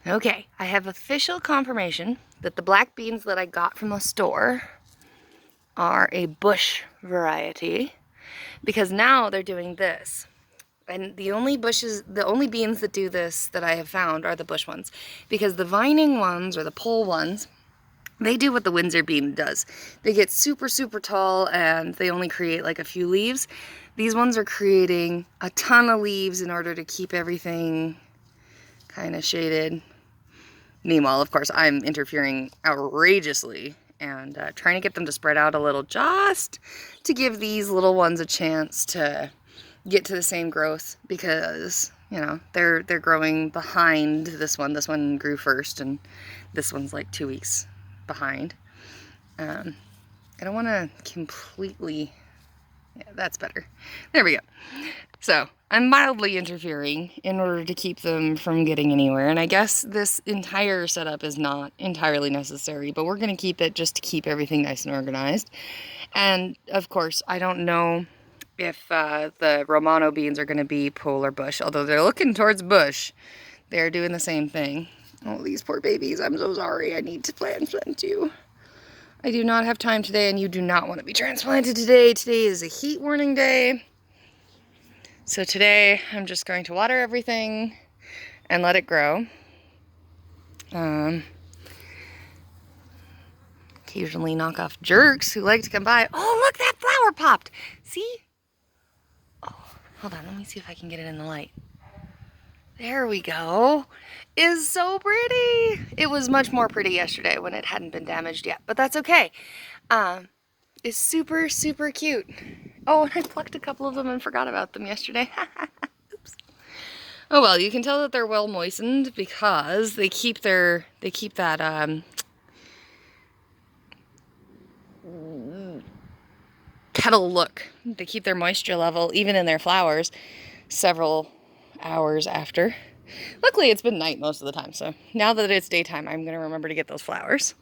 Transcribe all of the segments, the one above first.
Okay, I have official confirmation that the black beans that I got from the store are a bush variety, because now they're doing this. And the only beans that do this that I have found are the bush ones, because the vining ones or the pole ones, they do what the Windsor bean does. They get super, super tall and they only create like a few leaves. These ones are creating a ton of leaves in order to keep everything kind of shaded. Meanwhile, of course, I'm interfering outrageously and trying to get them to spread out a little, just to give these little ones a chance to get to the same growth, because, you know, they're growing behind this one. This one grew first and this one's like 2 weeks behind. I don't want to completely, yeah, that's better. There we go. So I'm mildly interfering in order to keep them from getting anywhere. And I guess this entire setup is not entirely necessary, but we're going to keep it just to keep everything nice and organized. And of course, I don't know if the Romano beans are going to be pole or bush, although they're looking towards bush. They're doing the same thing. Oh, these poor babies. I'm so sorry. I need to transplant you. I do not have time today, and you do not want to be transplanted today. Today is a heat warning day. So today I'm just going to water everything and let it grow. Occasionally knock off jerks who like to come by. Oh, look, that flower popped. See? Oh, hold on. Let me see if I can get it in the light. There we go. Is so pretty. It was much more pretty yesterday when it hadn't been damaged yet, but that's okay. It's super, super cute. Oh, and I plucked a couple of them and forgot about them yesterday. Oops. Oh well, you can tell that they're well moistened because they keep that petal look. They keep their moisture level even in their flowers several hours after. Luckily, it's been night most of the time, so now that it's daytime, I'm going to remember to get those flowers.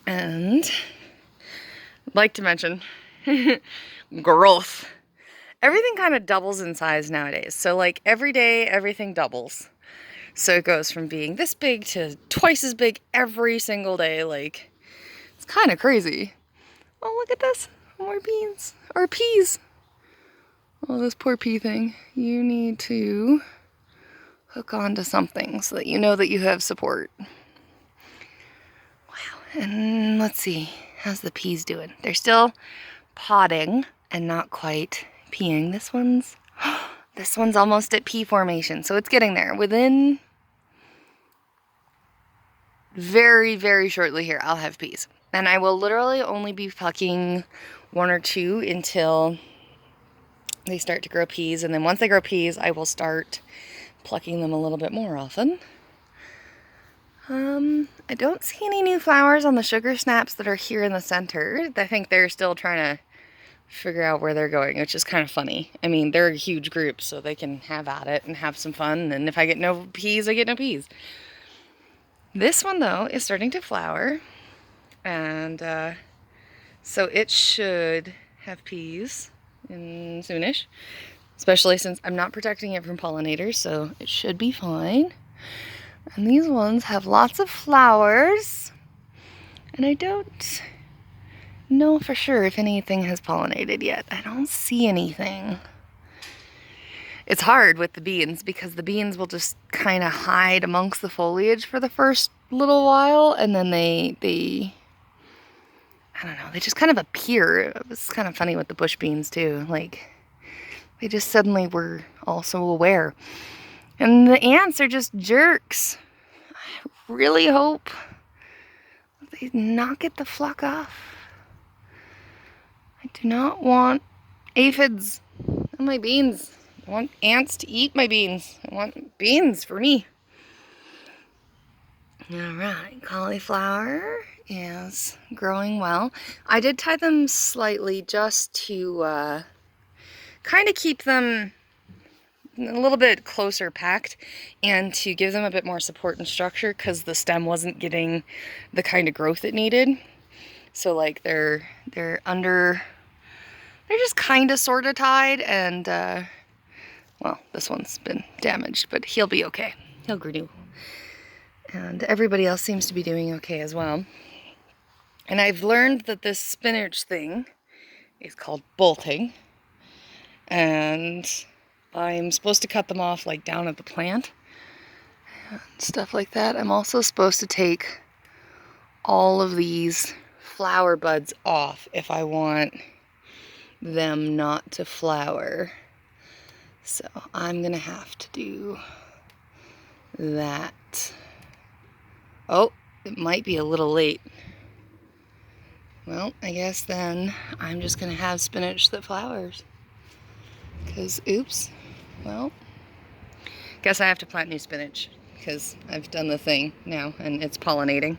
And I'd like to mention growth. Everything kind of doubles in size nowadays. So like every day, everything doubles. So it goes from being this big to twice as big every single day. Like, it's kind of crazy. Oh, look at this. More beans. Or peas. Oh, this poor pea thing. You need to hook onto something so that you know that you have support. Wow. And let's see. How's the peas doing? They're still potting and not quite peeing. This one's almost at pea formation, so it's getting there. Within very, very shortly here, I'll have peas. And I will literally only be plucking 1 or 2 until they start to grow peas. And then once they grow peas, I will start plucking them a little bit more often. I don't see any new flowers on the sugar snaps that are here in the center. I think they're still trying to figure out where they're going, which is kind of funny. I mean, they're a huge group, so they can have at it and have some fun. And if I get no peas, I get no peas. This one, though, is starting to flower. And so it should have peas in soonish. Especially since I'm not protecting it from pollinators, so it should be fine. And these ones have lots of flowers. And I don't know for sure if anything has pollinated yet. I don't see anything. It's hard with the beans because the beans will just kind of hide amongst the foliage for the first little while, and then they I don't know, they just kind of appear. It's kind of funny with the bush beans too. Like, they just suddenly were also aware. And the ants are just jerks. I really hope they not get the flock off. I do not want aphids on my beans. I want ants to eat my beans. I want beans for me. Alright, cauliflower is growing well. I did tie them slightly just to kind of keep them a little bit closer packed and to give them a bit more support and structure, because the stem wasn't getting the kind of growth it needed. So like they're just kind of sort of tied, and well, this one's been damaged, but he'll be okay. he'll renew. And everybody else seems to be doing okay as well. And I've learned that this spinach thing is called bolting. And I'm supposed to cut them off like down at the plant. And stuff like that. I'm also supposed to take all of these flower buds off if I want them not to flower. So I'm gonna have to do that. Oh, it might be a little late. Well, I guess then I'm just gonna have spinach that flowers. Because, oops, well, guess I have to plant new spinach because I've done the thing now and it's pollinating.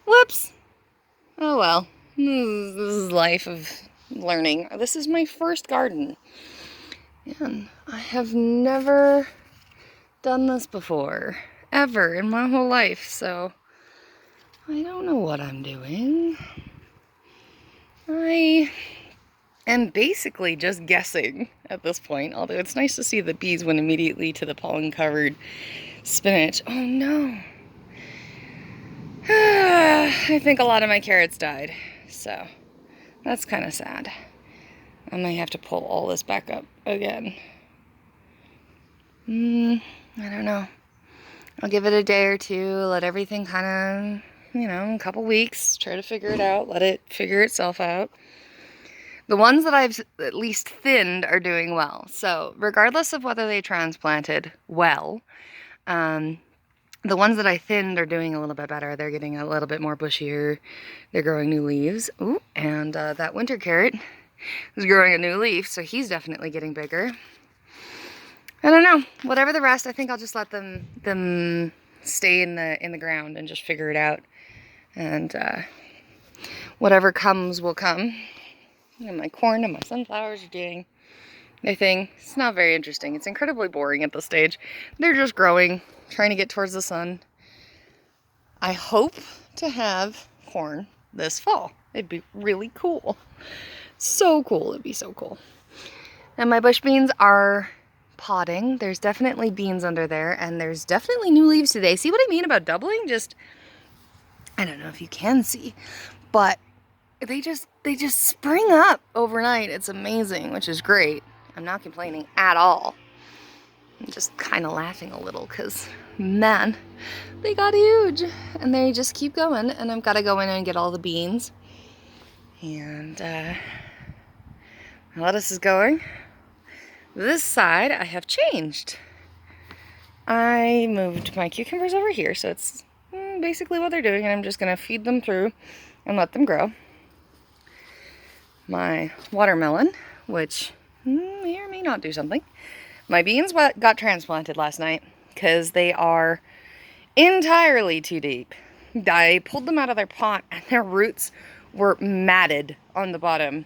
Whoops. Oh well, this is life of learning. This is my first garden. And I have never done this before, ever in my whole life, so I don't know what I'm doing. I am basically just guessing at this point, although it's nice to see the bees went immediately to the pollen-covered spinach. Oh no. I think a lot of my carrots died, so that's kind of sad. I might have to pull all this back up again. I don't know. I'll give it a day or two, let everything kind of, a couple weeks, try to figure it out, let it figure itself out. The ones that I've at least thinned are doing well. So regardless of whether they transplanted well, the ones that I thinned are doing a little bit better. They're getting a little bit more bushier. They're growing new leaves. Ooh, and that winter carrot is growing a new leaf, so he's definitely getting bigger. I don't know. Whatever the rest, I think I'll just let them stay in the ground and just figure it out. And whatever comes will come. And my corn and my sunflowers are doing their thing. It's not very interesting. It's incredibly boring at this stage. They're just growing, trying to get towards the sun. I hope to have corn this fall. It'd be really cool. So cool. It'd be so cool. And my bush beans are potting. There's definitely beans under there, and there's definitely new leaves today. See what I mean about doubling? Just, I don't know if you can see, but they just spring up overnight. It's amazing, which is great. I'm not complaining at all. I'm just kind of laughing a little because, man, they got huge and they just keep going, and I've got to go in and get all the beans. And my lettuce is going. This side I have changed. I moved my cucumbers over here, so it's basically what they're doing, and I'm just going to feed them through and let them grow. My watermelon, which may or may not do something. My beans got transplanted last night because they are entirely too deep. I pulled them out of their pot and their roots were matted on the bottom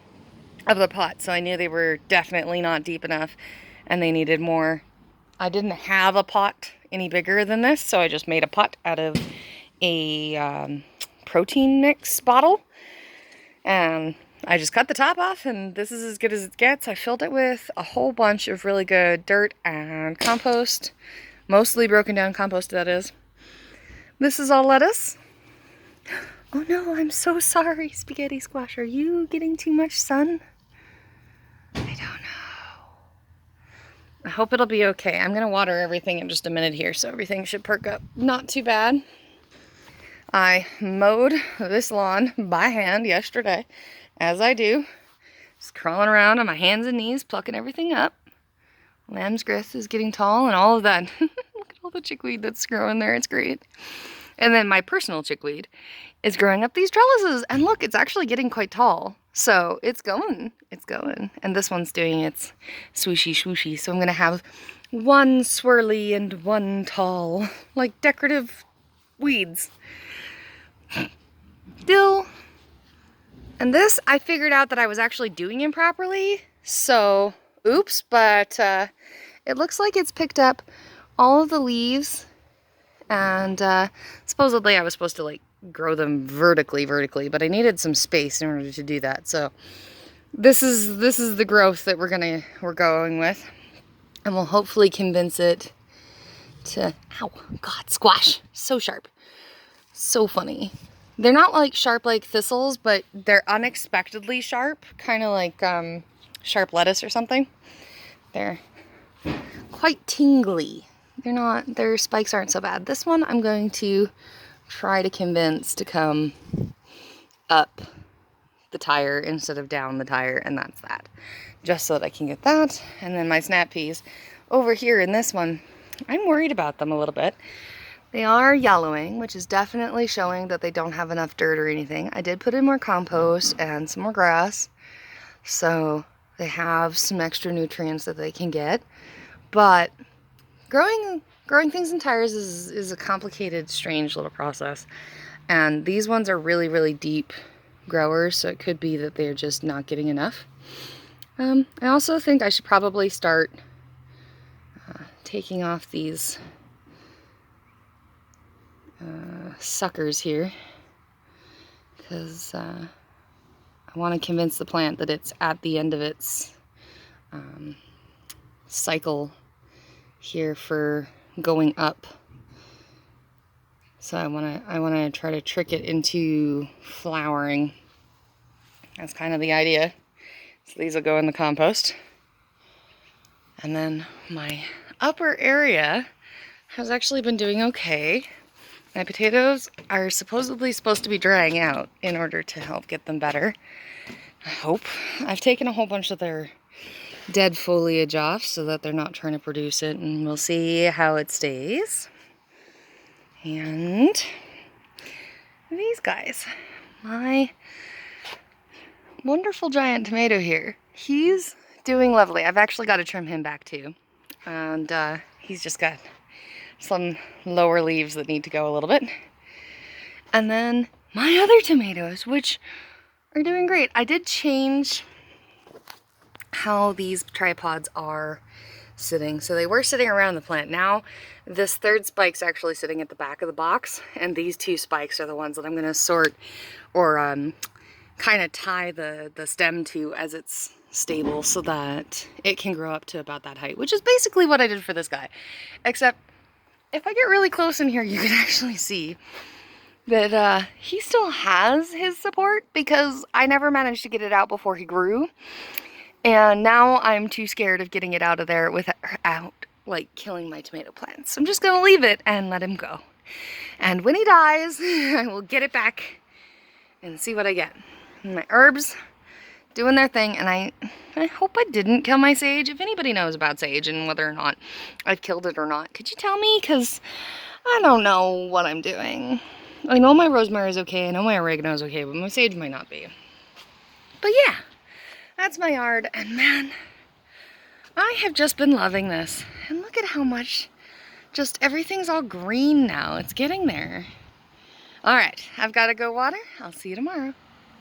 of the pot, so I knew they were definitely not deep enough and they needed more. I didn't have a pot any bigger than this, so I just made a pot out of a protein mix bottle, and I just cut the top off, and this is as good as it gets. I filled it with a whole bunch of really good dirt and compost, mostly broken down compost, that is. This is all lettuce. Oh no, I'm so sorry, spaghetti squash. Are you getting too much sun? I don't know. I hope it'll be okay. I'm gonna water everything in just a minute here, so everything should perk up. Not too bad. I mowed this lawn by hand yesterday, as I do. Just crawling around on my hands and knees, plucking everything up. Lamb's grass is getting tall and all of that. Look at all the chickweed that's growing there. It's great. And then my personal chickweed is growing up these trellises. And look, it's actually getting quite tall. So it's going. It's going. And this one's doing its swooshy swooshy. So I'm going to have one swirly and one tall, like decorative weeds. Dill. And this, I figured out that I was actually doing improperly. So, oops, but it looks like it's picked up all of the leaves. And supposedly I was supposed to like grow them vertically, but I needed some space in order to do that. So this is the growth that we're going with. and we'll hopefully convince it to, ow, God, squash, so sharp, so funny. They're not like sharp like thistles, but they're unexpectedly sharp, kind of like sharp lettuce or something. They're quite tingly. Their spikes aren't so bad. This one I'm going to try to convince to come up the tire instead of down the tire, and that's that. Just so that I can get that. And then my snap peas over here in this one, I'm worried about them a little bit. They are yellowing, which is definitely showing that they don't have enough dirt or anything. I did put in more compost and some more grass, so they have some extra nutrients that they can get. But growing things in tires is a complicated, strange little process. And these ones are really, really deep growers, so it could be that they're just not getting enough. I also think I should probably start taking off these suckers here, because I want to convince the plant that it's at the end of its cycle here for going up. So I want to try to trick it into flowering. That's kind of the idea. So these will go in the compost. And then my upper area has actually been doing okay. My potatoes are supposedly supposed to be drying out in order to help get them better. I hope. I've taken a whole bunch of their dead foliage off so that they're not trying to produce it, and we'll see how it stays. And these guys, my wonderful giant tomato here, he's doing lovely. I've actually got to trim him back too, and he's just got some lower leaves that need to go a little bit. And then my other tomatoes, which are doing great. I did change how these tripods are sitting. So they were sitting around the plant. Now this third spike's actually sitting at the back of the box, and these two spikes are the ones that I'm going to sort or kind of tie the stem to as it's stable, so that it can grow up to about that height, which is basically what I did for this guy. Except if I get really close in here, you can actually see that he still has his support, because I never managed to get it out before he grew. And now I'm too scared of getting it out of there without, like, killing my tomato plants. I'm just gonna leave it and let him go. And when he dies, I will get it back and see what I get. And my herbs doing their thing, and I hope I didn't kill my sage. If anybody knows about sage and whether or not I've killed it or not, could you tell me? Because I don't know what I'm doing. I know my rosemary is okay, I know my oregano is okay, but my sage might not be. But yeah, that's my yard, and man, I have just been loving this. And look at how much, just everything's all green now. It's getting there. All right, I've got to go water. I'll see you tomorrow.